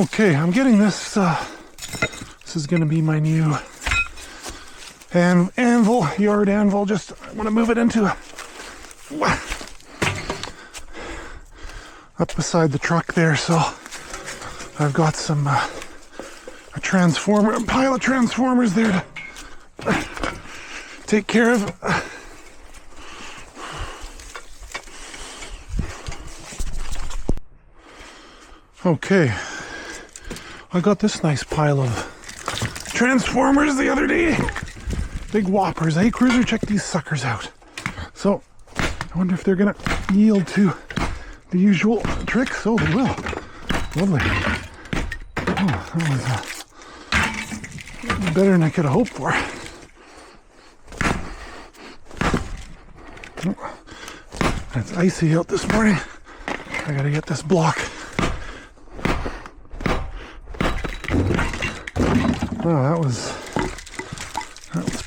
Okay, I'm getting this. This is going to be my new anvil, yard anvil. Just I want to move it into up beside the truck there. So I've got some a pile of transformers there to take care of. Okay, I got this nice pile of transformers the other day. Big whoppers, eh, Cruiser? Check these suckers out. So, I wonder if they're gonna yield to the usual tricks. Oh, they will. Lovely. Oh, that was better than I could have hoped for. It's icy out this morning. I gotta get this block. Oh, that was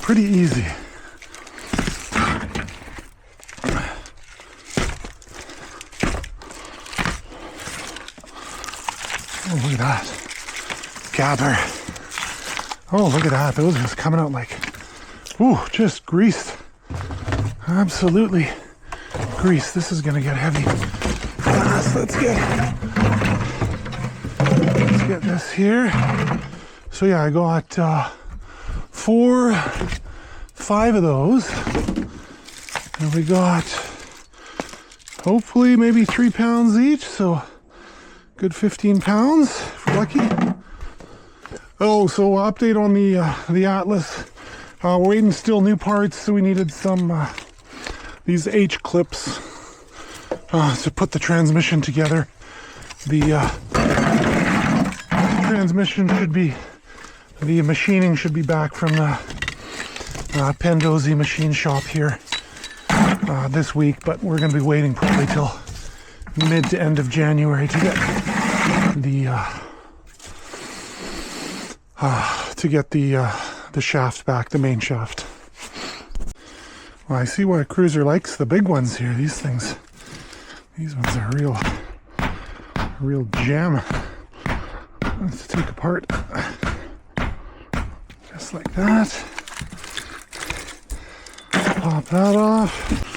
pretty easy. Oh, look at that. Gather. Oh, look at that. Those are just coming out like, ooh, just greased. Absolutely greased. This is going to get heavy. So let's get this here. So yeah, I got 5 of those. And we got hopefully maybe 3 pounds each. So good 15 pounds if we're lucky. Oh, so update on the Atlas. We're waiting still new parts, so we needed some these H clips to put the transmission together. The transmission should be, the machining should be back from the Pendozi machine shop here this week, but we're going to be waiting probably till mid to end of January to get the shaft back, the main shaft. Well, I see why Cruiser likes the big ones here. These ones are real gem. Let's take apart just like that. Pop that off.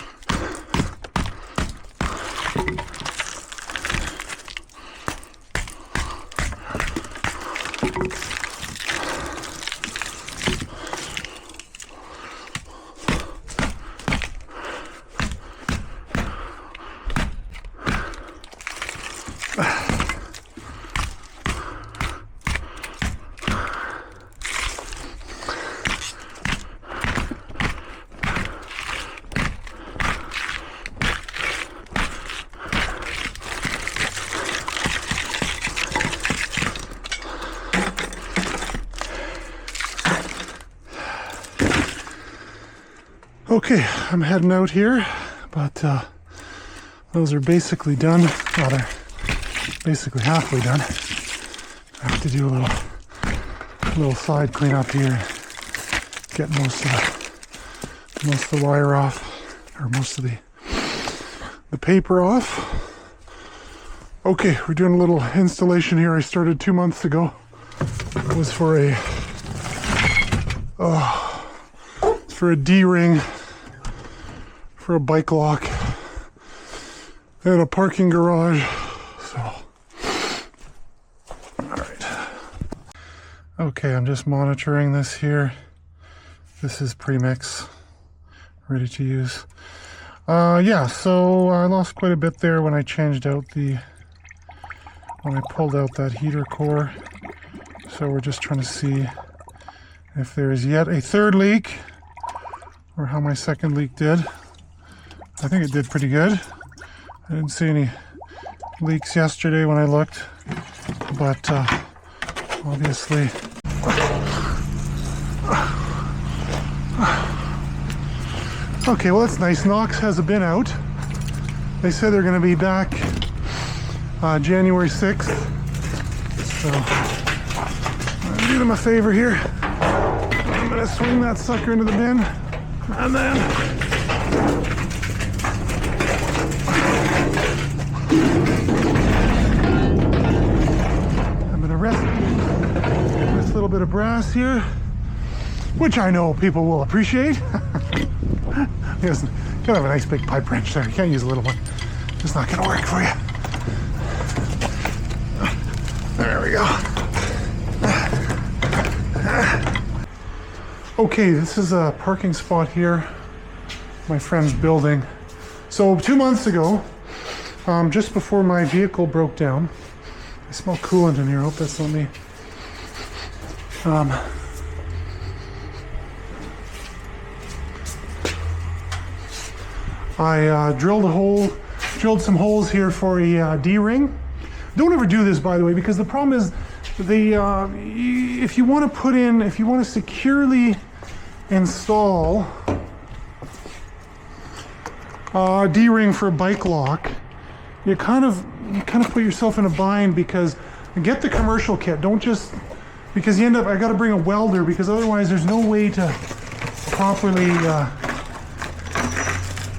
Okay, I'm heading out here, but those are basically done. Well, they're basically halfway done. I have to do a little side cleanup here, get most of the wire off, or most of the paper off. Okay, we're doing a little installation here. I started 2 months ago. It was for a D-ring for a bike lock and a parking garage. So, all right. Okay, I'm just monitoring this here. This is premix, ready to use. Yeah, so I lost quite a bit there when I changed out when I pulled out that heater core. So we're just trying to see if there is yet a third leak, or how my second leak did. I think it did pretty good. I didn't see any leaks yesterday when I looked, but obviously. Okay, well that's nice. Knox has a bin out. They said they're going to be back January 6th. So I'm gonna do them a favor here. I'm going to swing that sucker into the bin, and then I'm going to little bit of brass here, which I know people will appreciate. Yes, gotta have a nice big pipe wrench there. You can't use a little one. It's not gonna work for you. There we go. Okay, this is a parking spot here, my friend's building. So 2 months ago, just before my vehicle broke down, I smell coolant in here. I hope that's not me. I drilled some holes here for a D-ring. Don't ever do this, by the way, because the problem is if you want to securely install a D-ring for a bike lock, you kind of put yourself in a bind, because get the commercial kit. Don't just, because you end up, I got to bring a welder, because otherwise there's no way to properly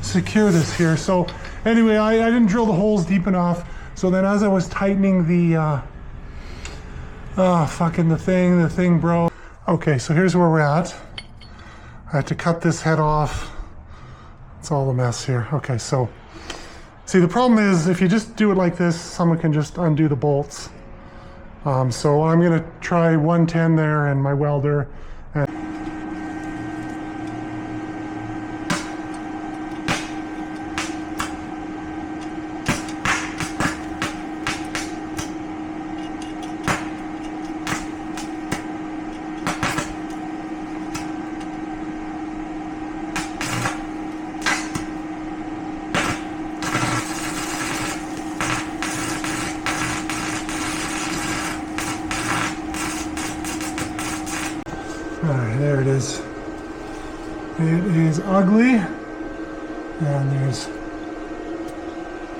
secure this here. So anyway, I didn't drill the holes deep enough. So then as I was tightening the the thing broke. Okay, so here's where we're at. I had to cut this head off. It's all a mess here. Okay, so see, the problem is if you just do it like this, someone can just undo the bolts. So I'm gonna try 110 there and my welder. Alright, there it is. It is ugly, and it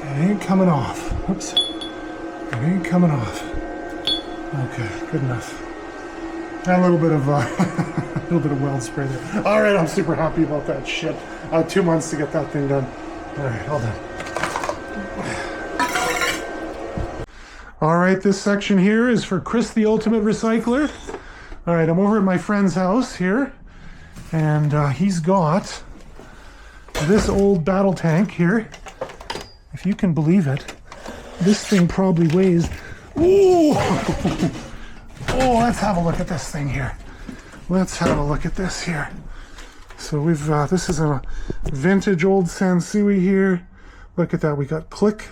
ain't coming off. Oops. It ain't coming off. Okay, good enough. And a little bit of weld spray there. Alright, I'm super happy about that shit. 2 months to get that thing done. Alright, all done. Alright, this section here is for Chris the Ultimate Recycler. All right, I'm over at my friend's house here, and he's got this old battle tank here. If you can believe it, this thing probably weighs... Ooh! Oh, let's have a look at this thing here. Let's have a look at this here. So we've, this is a vintage old Sansui here. Look at that, we got click,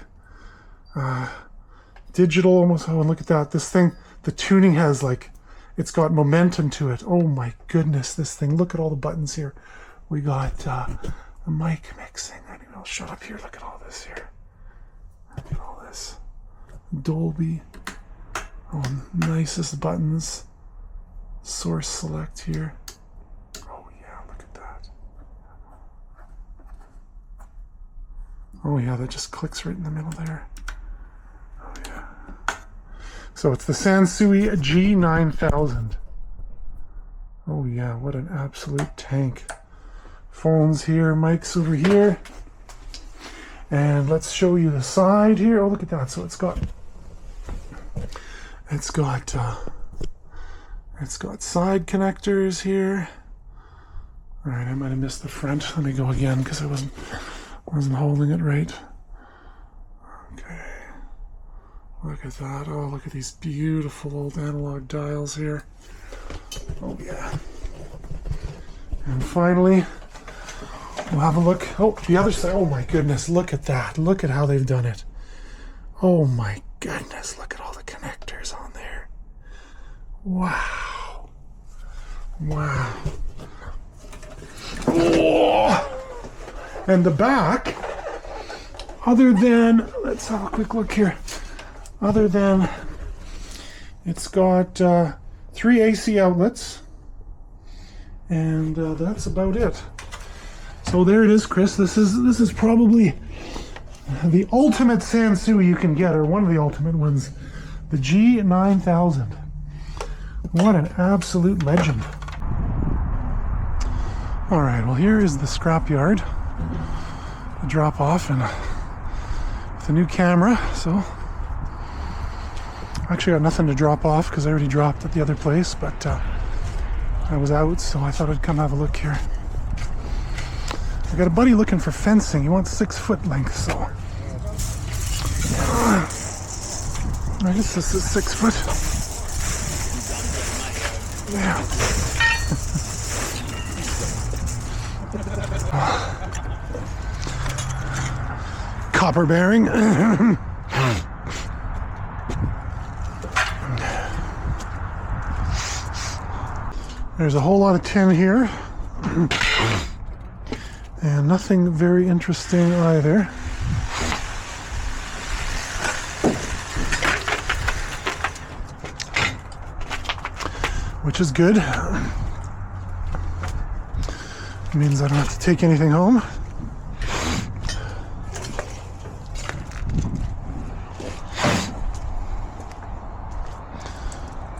digital almost. Oh, and look at that, this thing, the tuning has like, it's got momentum to it. Oh my goodness, this thing. Look at all the buttons here. We got the mic mixing. I'll shut up here. Look at all this here. Look at all this. Dolby. Oh, nicest buttons. Source select here. Oh yeah, look at that. Oh yeah, that just clicks right in the middle there. Oh yeah. So it's the Sansui G9000. Oh yeah, what an absolute tank. Phones here, mics over here. And let's show you the side here. Oh, look at that. So it's got side connectors here. All right, I might have missed the front. Let me go again because I wasn't holding it right. Okay. Look at that. Oh, look at these beautiful old analog dials here. Oh, yeah. And finally, we'll have a look. Oh, the other side. Oh, my goodness. Look at that. Look at how they've done it. Oh, my goodness. Look at all the connectors on there. Wow. Wow. Oh. And the back, other than, let's have a quick look here. Other than it's got 3 AC outlets, and that's about it. So there it is, Chris. This is probably the ultimate Sansui you can get, or one of the ultimate ones, the G9000. What an absolute legend. All right, well, here is the scrapyard. Drop off and with a new camera. So Actually got nothing to drop off because I already dropped at the other place, but I was out, so I thought I'd come have a look here. I got a buddy looking for fencing. He wants 6 foot length, so I guess this is 6 foot. Yeah. Copper bearing. There's a whole lot of tin here. And nothing very interesting either. Which is good. It means I don't have to take anything home.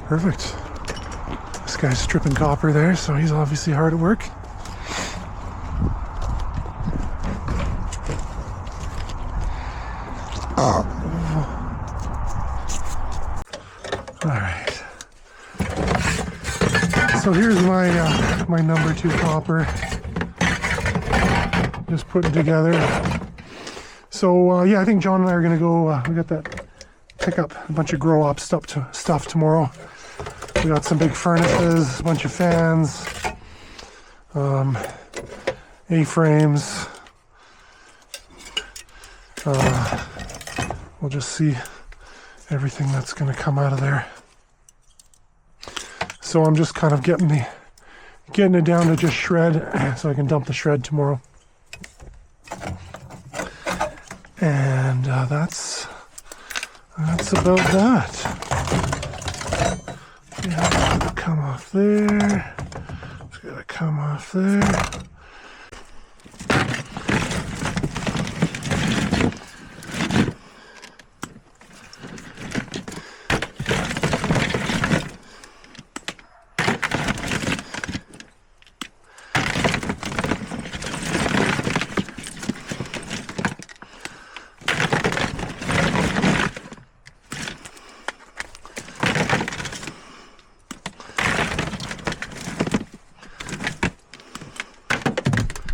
Perfect. This guy's stripping copper there, so he's obviously hard at work. Alright. So here's my my number 2 copper. Just putting together. So yeah, I think John and I are gonna go. We got that pick up a bunch of grow up stuff tomorrow. We got some big furnaces, a bunch of fans, A-frames. We'll just see everything that's going to come out of there. So I'm just kind of getting it down to just shred, so I can dump the shred tomorrow. And that's about that. Yeah, it's gotta come off there. It's gotta come off there.